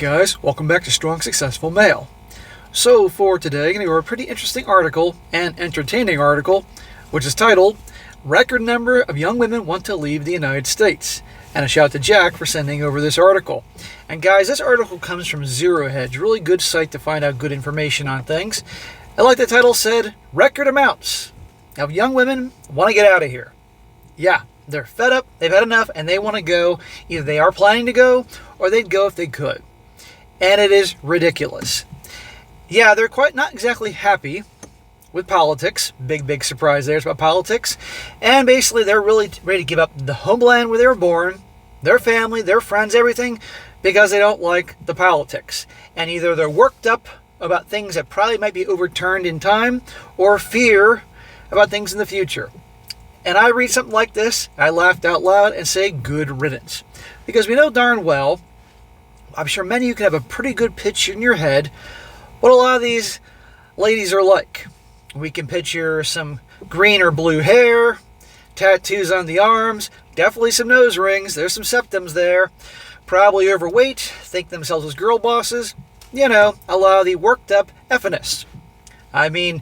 guys, welcome back to Strong Successful Male. So for today, I'm going to go over a pretty interesting article and entertaining article, which is titled, Record Number of Young Women Want to Leave the United States. And a shout out to Jack for sending over this article. And guys, this article comes from Zero Hedge, really good site to find out good information on things. And like the title said, record amounts of young women want to get out of here. Yeah, they're fed up, they've had enough, and they want to go. Either they are planning to go, or they'd go if they could. And it is ridiculous. Yeah, they're quite not exactly happy with politics. Big surprise there about politics. And basically they're really ready to give up the homeland where they were born, their family, their friends, everything, because they don't like the politics. And either they're worked up about things that probably might be overturned in time, or fear about things in the future. And I read something like this, I laughed out loud and say, good riddance. Because we know darn well, I'm sure many of you can have a pretty good picture in your head what a lot of these ladies are like. We can picture some green or blue hair, tattoos on the arms, definitely some nose rings, there's some septums there, probably overweight, think themselves as girl bosses. You know, a lot of the worked up effinists. I mean,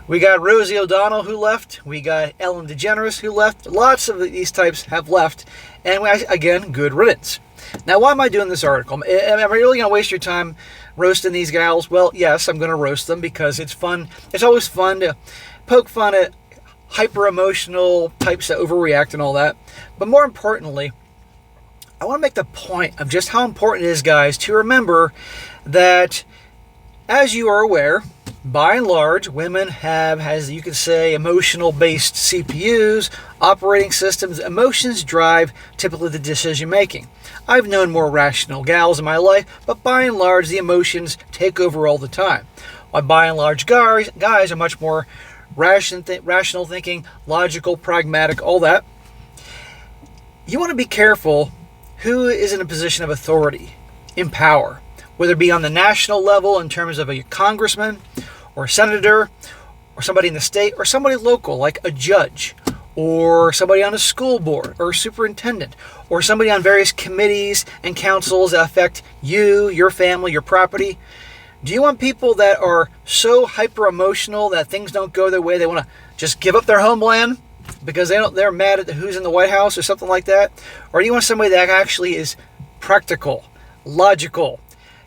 we got Rosie O'Donnell who left, we got Ellen DeGeneres who left, lots of these types have left, and again, good riddance. Now, why am I doing this article? Am I really going to waste your time roasting these gals? Well, yes, I'm going to roast them because it's fun. It's always fun to poke fun at hyper-emotional types that overreact and all that. But more importantly, I want to make the point of just how important it is, guys, to remember that, as you are aware, by and large, women have, as you could say, emotional-based CPUs, operating systems. Emotions drive typically the decision-making. I've known more rational gals in my life, but by and large, the emotions take over all the time. While by and large, guys are much more rational thinking, logical, pragmatic, all that. You want to be careful who is in a position of authority, in power, whether it be on the national level in terms of a congressman or a senator or somebody in the state or somebody local like a judge or somebody on a school board or a superintendent or somebody on various committees and councils that affect you, your family, your property. Do you want people that are so hyper emotional that things don't go their way, they want to just give up their homeland because they're mad at who's in the White House or something like that? Or do you want somebody that actually is practical, logical,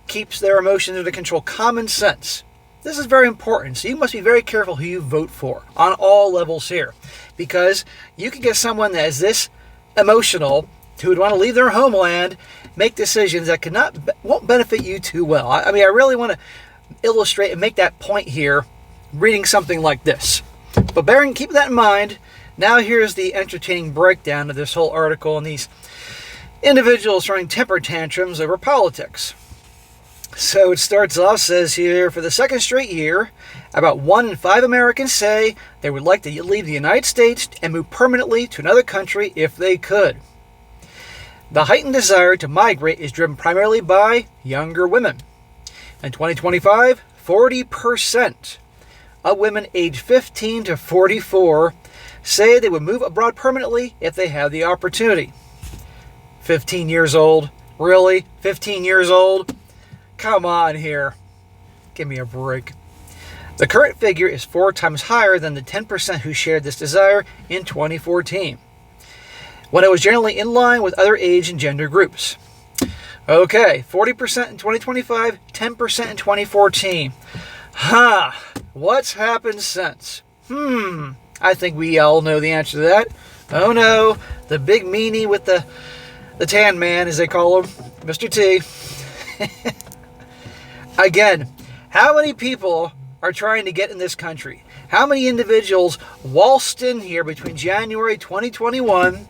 keeps their emotions under control, common sense? This is very important, so you must be very careful who you vote for on all levels here, because you can get someone that is this emotional who would want to leave their homeland, make decisions that won't benefit you too well. I mean, I really want to illustrate and make that point here, reading something like this. But keep that in mind. Now here's the entertaining breakdown of this whole article and these individuals throwing temper tantrums over politics. So it starts off, says here, for the second straight year, about 1 in 5 Americans say they would like to leave the United States and move permanently to another country if they could. The heightened desire to migrate is driven primarily by younger women. In 2025, 40% of women aged 15 to 44 say they would move abroad permanently if they had the opportunity. 15 years old? Really? 15 years old? Come on here. Give me a break. The current figure is 4 times higher than the 10% who shared this desire in 2014, when it was generally in line with other age and gender groups. Okay, 40% in 2025, 10% in 2014. What's happened since? I think we all know the answer to that. Oh no, the big meanie with the tan man, as they call him, Mr. T. Again, how many people are trying to get in this country? How many individuals waltzed in here between January 2021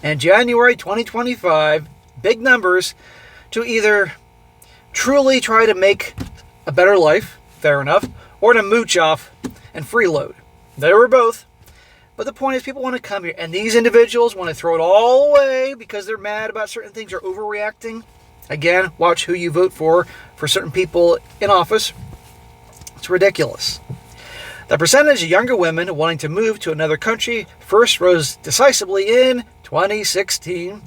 and January 2025, big numbers, to either truly try to make a better life, fair enough, or to mooch off and freeload? They were both. But the point is, people want to come here, and these individuals want to throw it all away because they're mad about certain things or overreacting. Again, watch who you vote for certain people in office. It's ridiculous. The percentage of younger women wanting to move to another country first rose decisively in 2016,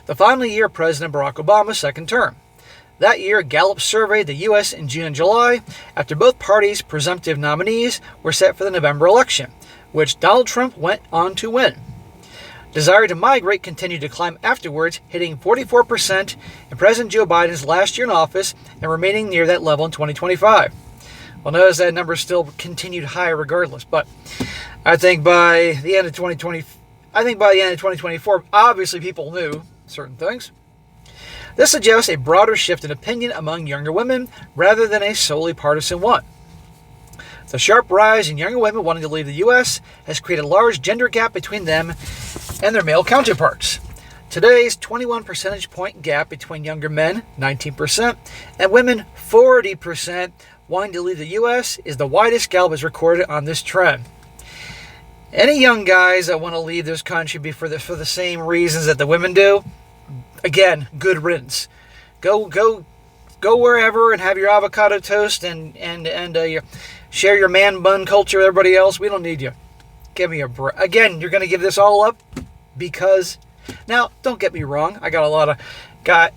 the final year of President Barack Obama's second term. That year, Gallup surveyed the U.S. in June and July after both parties' presumptive nominees were set for the November election, which Donald Trump went on to win. Desire to migrate continued to climb afterwards, hitting 44% in President Joe Biden's last year in office and remaining near that level in 2025. Well, notice that number still continued high regardless, but I think by the end of 2024, obviously people knew certain things. This suggests a broader shift in opinion among younger women rather than a solely partisan one. The sharp rise in younger women wanting to leave the U.S. has created a large gender gap between them and their male counterparts. Today's 21 percentage point gap between younger men, 19%, and women, 40%, wanting to leave the U.S. is the widest Gallup has recorded on this trend. Any young guys that want to leave this country for the same reasons that the women do, again, good riddance. Go wherever and have your avocado toast and share your man bun culture with everybody else. We don't need you. Give me a break. Again, you're going to give this all up because... Now, don't get me wrong. I got a lot of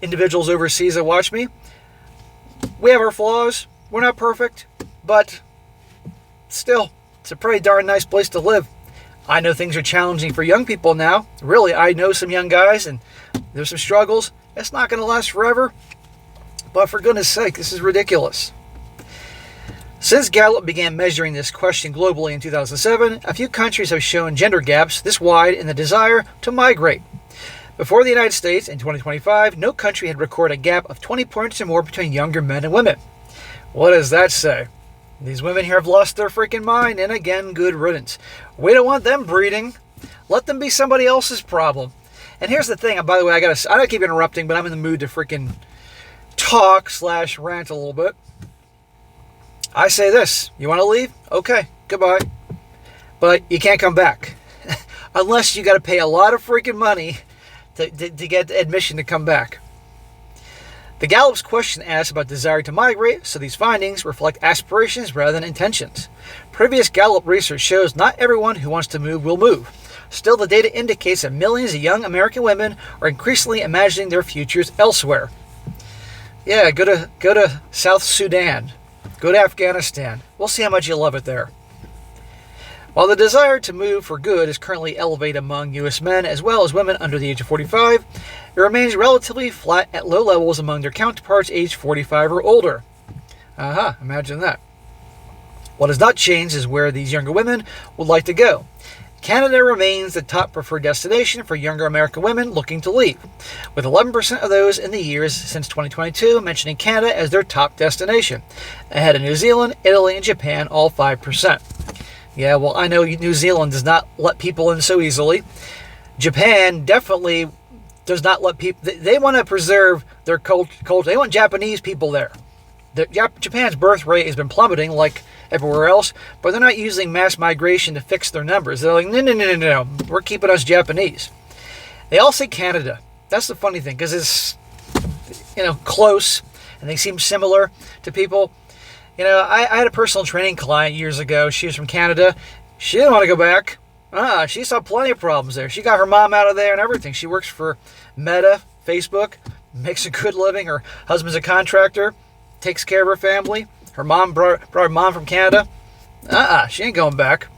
individuals overseas that watch me. We have our flaws. We're not perfect. But still, it's a pretty darn nice place to live. I know things are challenging for young people now. Really, I know some young guys and there's some struggles. It's not going to last forever. But for goodness sake, this is ridiculous. Since Gallup began measuring this question globally in 2007, a few countries have shown gender gaps this wide in the desire to migrate. Before the United States in 2025, no country had recorded a gap of 20 points or more between younger men and women. What does that say? These women here have lost their freaking mind, and again, good riddance. We don't want them breeding. Let them be somebody else's problem. And here's the thing, by the way, I don't keep interrupting, but I'm in the mood to freaking talk/rant a little bit. I say this, you want to leave? Okay, goodbye. But you can't come back. Unless you got to pay a lot of freaking money to get admission to come back. The Gallup's question asks about desire to migrate, so these findings reflect aspirations rather than intentions. Previous Gallup research shows not everyone who wants to move will move. Still, the data indicates that millions of young American women are increasingly imagining their futures elsewhere. Yeah, go to South Sudan. Go to Afghanistan. We'll see how much you love it there. While the desire to move for good is currently elevated among U.S. men as well as women under the age of 45, it remains relatively flat at low levels among their counterparts aged 45 or older. Imagine that. What has not changed is where these younger women would like to go. Canada remains the top preferred destination for younger American women looking to leave, with 11% of those in the years since 2022 mentioning Canada as their top destination, ahead of New Zealand, Italy, and Japan, all 5%. Yeah, well, I know New Zealand does not let people in so easily. Japan definitely does not let people... They want to preserve their culture. They want Japanese people there. Japan's birth rate has been plummeting like everywhere else, but they're not using mass migration to fix their numbers. They're like, no, we're keeping us Japanese. They all say Canada. That's the funny thing, because it's, close, and they seem similar to people. I had a personal training client years ago. She was from Canada. She didn't want to go back. She saw plenty of problems there. She got her mom out of there and everything. She works for Meta, Facebook, makes a good living. Her husband's a contractor, takes care of her family. Her mom brought her mom from Canada. She ain't going back.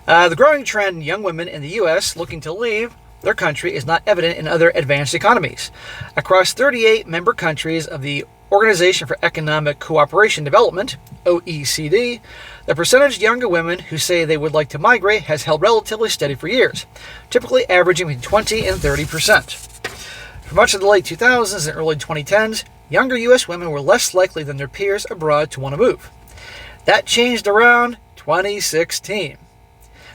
The growing trend in young women in the U.S. looking to leave their country is not evident in other advanced economies. Across 38 member countries of the Organization for Economic Cooperation and Development, OECD, the percentage of younger women who say they would like to migrate has held relatively steady for years, typically averaging between 20 and 30%. For much of the late 2000s and early 2010s, younger U.S. women were less likely than their peers abroad to want to move. That changed around 2016.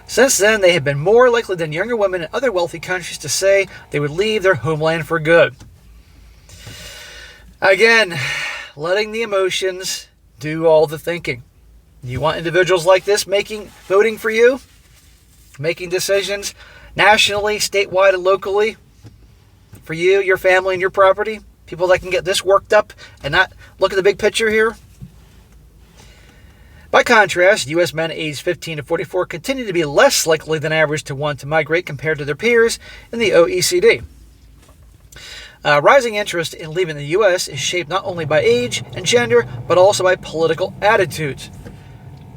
Since then, they have been more likely than younger women in other wealthy countries to say they would leave their homeland for good. Again, letting the emotions do all the thinking. You want individuals like this voting for you, making decisions nationally, statewide, and locally for you, your family, and your property? People that can get this worked up and not look at the big picture here? By contrast, U.S. men aged 15 to 44 continue to be less likely than average to want to migrate compared to their peers in the OECD. Rising interest in leaving the U.S. is shaped not only by age and gender, but also by political attitudes.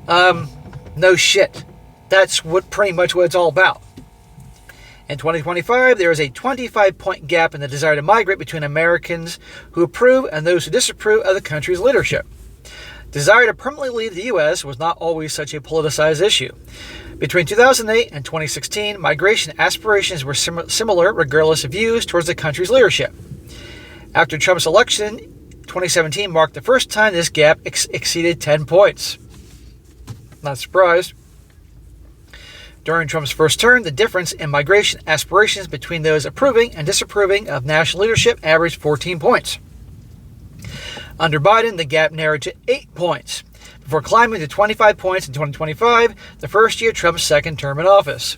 No shit. That's pretty much what it's all about. In 2025, there is a 25-point gap in the desire to migrate between Americans who approve and those who disapprove of the country's leadership. Desire to permanently leave the U.S. was not always such a politicized issue. Between 2008 and 2016, migration aspirations were similar regardless of views towards the country's leadership. After Trump's election, 2017 marked the first time this gap exceeded 10 points. Not surprised. During Trump's first term, the difference in migration aspirations between those approving and disapproving of national leadership averaged 14 points. Under Biden, the gap narrowed to 8 points, before climbing to 25 points in 2025, the first year of Trump's second term in office.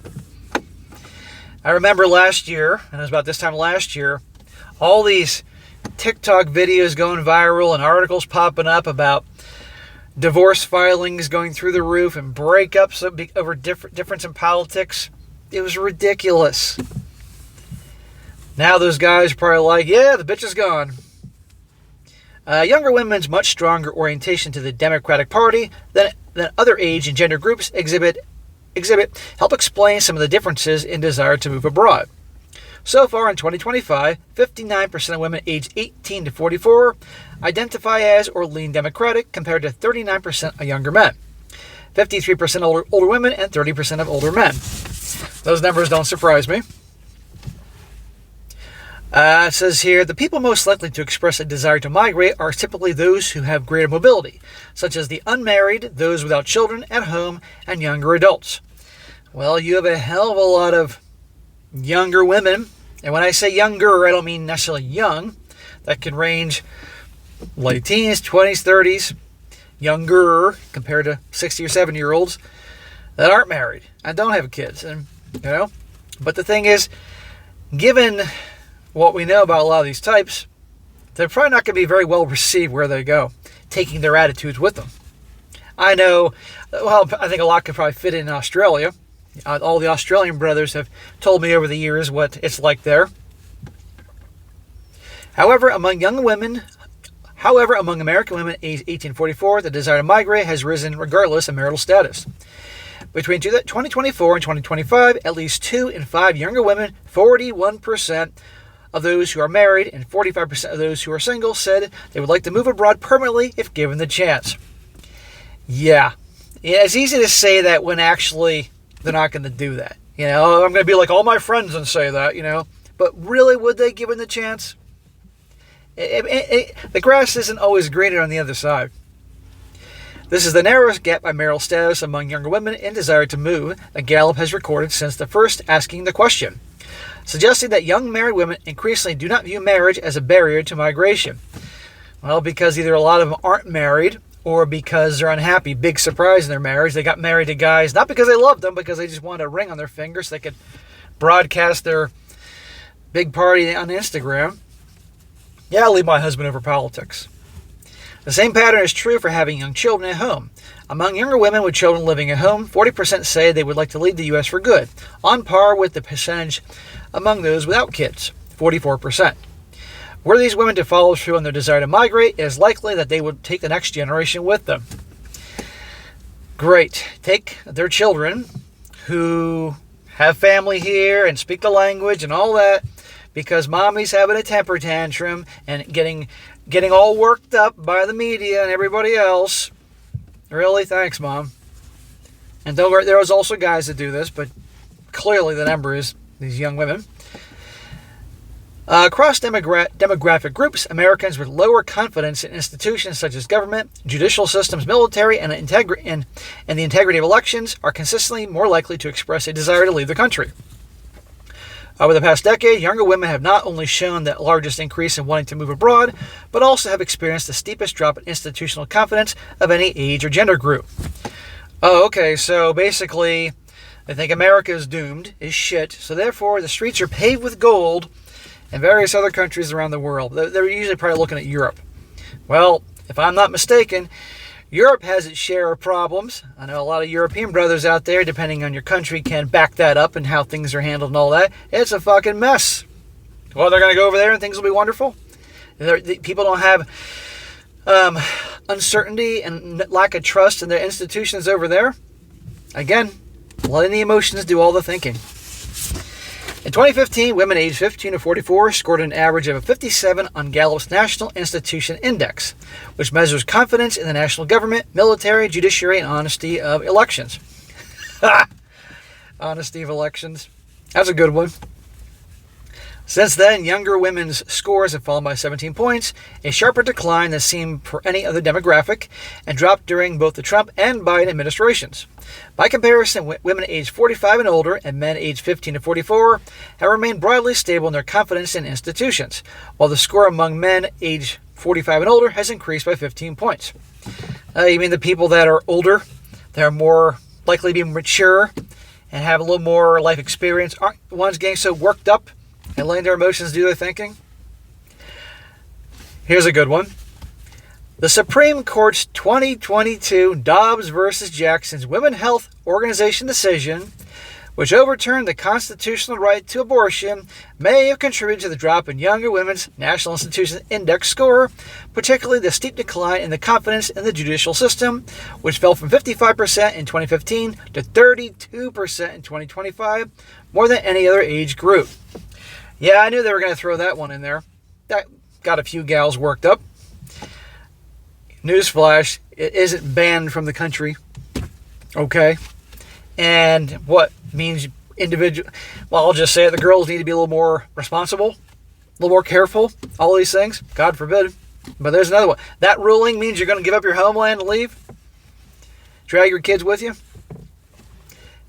I remember last year, and it was about this time last year, all these TikTok videos going viral and articles popping up about divorce filings going through the roof and breakups over difference in politics. It was ridiculous. Now those guys are probably like, yeah, the bitch is gone. Younger women's much stronger orientation to the Democratic Party than other age and gender groups exhibit help explain some of the differences in desire to move abroad. So far in 2025, 59% of women aged 18 to 44 identify as or lean Democratic, compared to 39% of younger men, 53% older women, and 30% of older men. Those numbers don't surprise me. It says here, the people most likely to express a desire to migrate are typically those who have greater mobility, such as the unmarried, those without children at home, and younger adults. Well, you have a hell of a lot of younger women. And when I say younger, I don't mean necessarily young. That can range late teens, 20s, 30s, younger compared to 60 or 70-year-olds that aren't married and don't have kids. And but the thing is, given what we know about a lot of these types, they're probably not going to be very well received where they go, taking their attitudes with them. I know, well, I think a lot could probably fit in Australia. All the Australian brothers have told me over the years what it's like there. However, among American women aged 18 to 44, the desire to migrate has risen regardless of marital status. Between 2024 and 2025, at least 2 in 5 younger women, 41% of those who are married and 45% of those who are single, said they would like to move abroad permanently if given the chance. Yeah, it's easy to say that when actually they're not going to do that. I'm going to be like all my friends and say that, But really, would they given the chance? The grass isn't always greener on the other side. This is the narrowest gap by marital status among younger women in desire to move that Gallup has recorded since the first asking the question, suggesting that young married women increasingly do not view marriage as a barrier to migration. Well, because either a lot of them aren't married, or because they're unhappy. Big surprise in their marriage. They got married to guys, not because they loved them, because they just wanted a ring on their finger so they could broadcast their big party on Instagram. Yeah, I'll leave my husband over politics. The same pattern is true for having young children at home. Among younger women with children living at home, 40% say they would like to leave the U.S. for good, on par with the percentage among those without kids, 44%. Were these women to follow through on their desire to migrate, it is likely that they would take the next generation with them. Great. Take their children who have family here and speak the language and all that, because mommy's having a temper tantrum and getting all worked up by the media and everybody else. Really? Thanks, Mom. And there was also guys that do this, but clearly the number is these young women. Across demographic groups, Americans with lower confidence in institutions such as government, judicial systems, military, and the integrity of elections are consistently more likely to express a desire to leave the country. Over the past decade, younger women have not only shown the largest increase in wanting to move abroad, but also have experienced the steepest drop in institutional confidence of any age or gender group. Oh, okay, so basically, they think America is doomed, is shit, so therefore the streets are paved with gold in various other countries around the world. They're usually probably looking at Europe. Well, if I'm not mistaken, Europe has its share of problems. I know a lot of European brothers out there, depending on your country, can back that up and how things are handled and all that. It's a fucking mess. Well, they're going to go over there and things will be wonderful. People don't have uncertainty and lack of trust in their institutions over there. Again, letting the emotions do all the thinking. In 2015, women aged 15 to 44 scored an average of a 57 on Gallup's National Institution Index, which measures confidence in the national government, military, judiciary, and honesty of elections. Honesty of elections. That's a good one. Since then, younger women's scores have fallen by 17 points, a sharper decline than seen for any other demographic, and dropped during both the Trump and Biden administrations. By comparison, women aged 45 and older and men aged 15 to 44 have remained broadly stable in their confidence in institutions, while the score among men aged 45 and older has increased by 15 points. You mean the people that are older, that are more likely to be mature and have a little more life experience, aren't the ones getting so worked up and letting their emotions do their thinking? Here's a good one. The Supreme Court's 2022 Dobbs versus Jackson's Women's Health Organization decision, which overturned the constitutional right to abortion, may have contributed to the drop in younger women's National Institution Index score, particularly the steep decline in the confidence in the judicial system, which fell from 55% in 2015 to 32% in 2025, more than any other age group. Yeah, I knew they were going to throw that one in there. That got a few gals worked up. Newsflash, it isn't banned from the country. Okay? And what means individual... Well, I'll just say it. The girls need to be a little more responsible, a little more careful, all these things. God forbid. But there's another one. That ruling means you're going to give up your homeland and leave? Drag your kids with you?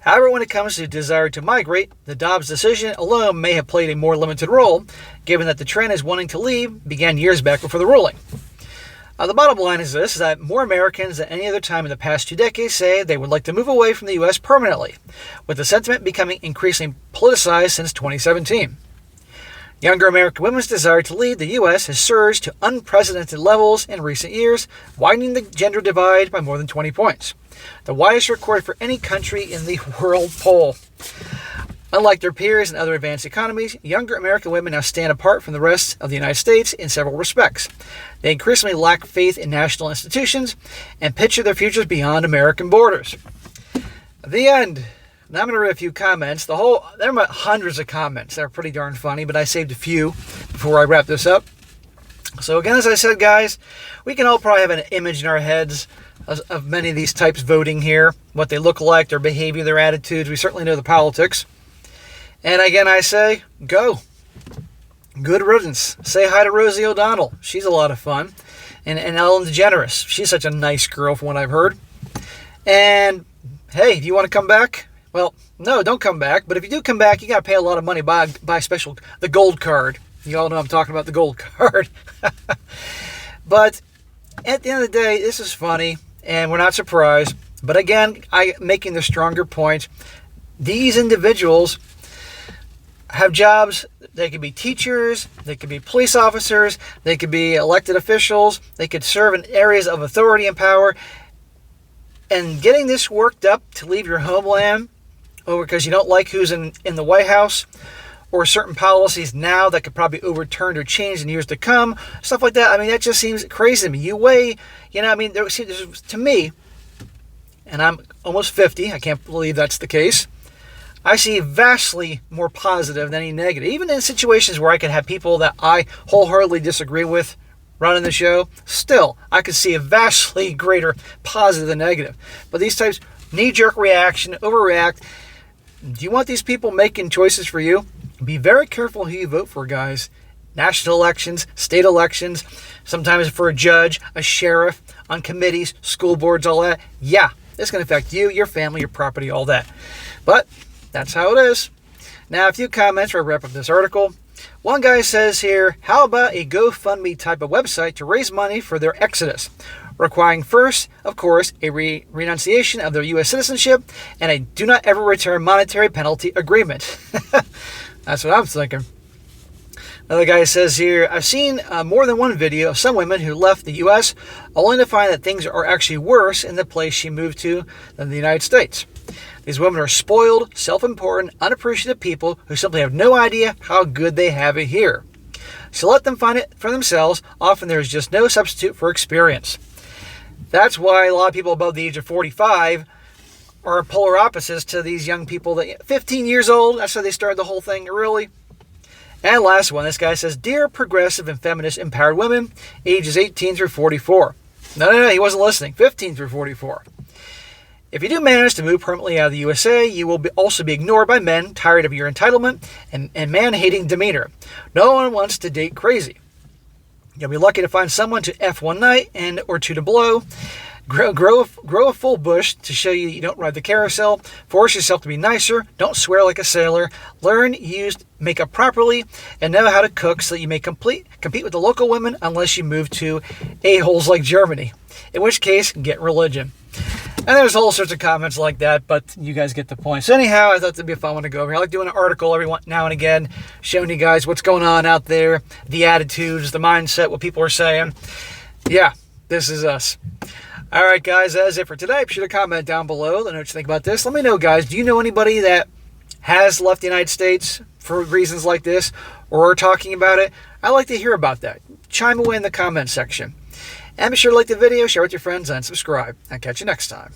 However, when it comes to desire to migrate, the Dobbs decision alone may have played a more limited role, given that the trend is wanting to leave began years back before the ruling. The bottom line is this, is that more Americans than any other time in the past 2 decades say they would like to move away from the U.S. permanently, with the sentiment becoming increasingly politicized since 2017. Younger American women's desire to leave the U.S. has surged to unprecedented levels in recent years, widening the gender divide by more than 20 points. The widest recorded for any country in the world poll. Unlike their peers in other advanced economies, younger American women now stand apart from the rest of the United States in several respects. They increasingly lack faith in national institutions and picture their futures beyond American borders. The end. Now I'm going to read a few comments. There are hundreds of comments that are pretty darn funny, but I saved a few before I wrap this up. So again, as I said, guys, we can all probably have an image in our heads of many of these types voting here, what they look like, their behavior, their attitudes. We certainly know the politics. And again, I say, go. Good riddance. Say hi to Rosie O'Donnell. She's a lot of fun. And Ellen DeGeneres. She's such a nice girl from what I've heard. And, hey, do you want to come back? Well, no, don't come back. But if you do come back, you got to pay a lot of money, buy the gold card. You all know I'm talking about the gold card. But at the end of the day, this is funny. And we're not surprised. But again, making the stronger point, these individuals have jobs. They could be teachers, they could be police officers, they could be elected officials, they could serve in areas of authority and power. And getting this worked up to leave your homeland over because you don't like who's in the White House, or certain policies now that could probably be overturned or changed in years to come, stuff like that. I mean, that just seems crazy to me. To me, and I'm almost 50, I can't believe that's the case, I see vastly more positive than any negative. Even in situations where I could have people that I wholeheartedly disagree with running the show, still, I could see a vastly greater positive than negative. But these types, knee-jerk reaction, overreact. Do you want these people making choices for you? Be very careful who you vote for, guys. National elections, state elections, sometimes for a judge, a sheriff, on committees, school boards, all that. Yeah, it's going to affect you, your family, your property, all that. But that's how it is. Now, a few comments before I wrap up this article. One guy says here, how about a GoFundMe type of website to raise money for their exodus, requiring first, of course, a renunciation of their U.S. citizenship and a do not ever return monetary penalty agreement. That's what I'm thinking. Another guy says here, I've seen more than one video of some women who left the U.S. only to find that things are actually worse in the place she moved to than the United States. These women are spoiled, self-important, unappreciative people who simply have no idea how good they have it here. So let them find it for themselves. Often there is just no substitute for experience. That's why a lot of people above the age of 45 are polar opposites to these young people that 15 years old. That's how they started the whole thing, really. And last one, this guy says, Dear progressive and feminist empowered women, ages 18 through 44. No, he wasn't listening. 15 through 44. If you do manage to move permanently out of the USA, you will also be ignored by men tired of your entitlement and man-hating demeanor. No one wants to date crazy. You'll be lucky to find someone to F one night or two to blow. Grow a full bush to show you don't ride the carousel. Force yourself to be nicer. Don't swear like a sailor. Learn, use makeup properly, and know how to cook so that you may compete with the local women unless you move to a-holes like Germany. In which case, get religion. And there's all sorts of comments like that, but you guys get the point. So anyhow, I thought it'd be a fun one to go over. I like doing an article every now and again, showing you guys what's going on out there, the attitudes, the mindset, what people are saying. Yeah, this is us. All right, guys, that's it for today. Be sure to comment down below. Let me know what you think about this. Let me know, guys, do you know anybody that has left the United States for reasons like this or are talking about it? I'd like to hear about that. Chime away in the comment section. And be sure to like the video, share with your friends, and subscribe. I'll catch you next time.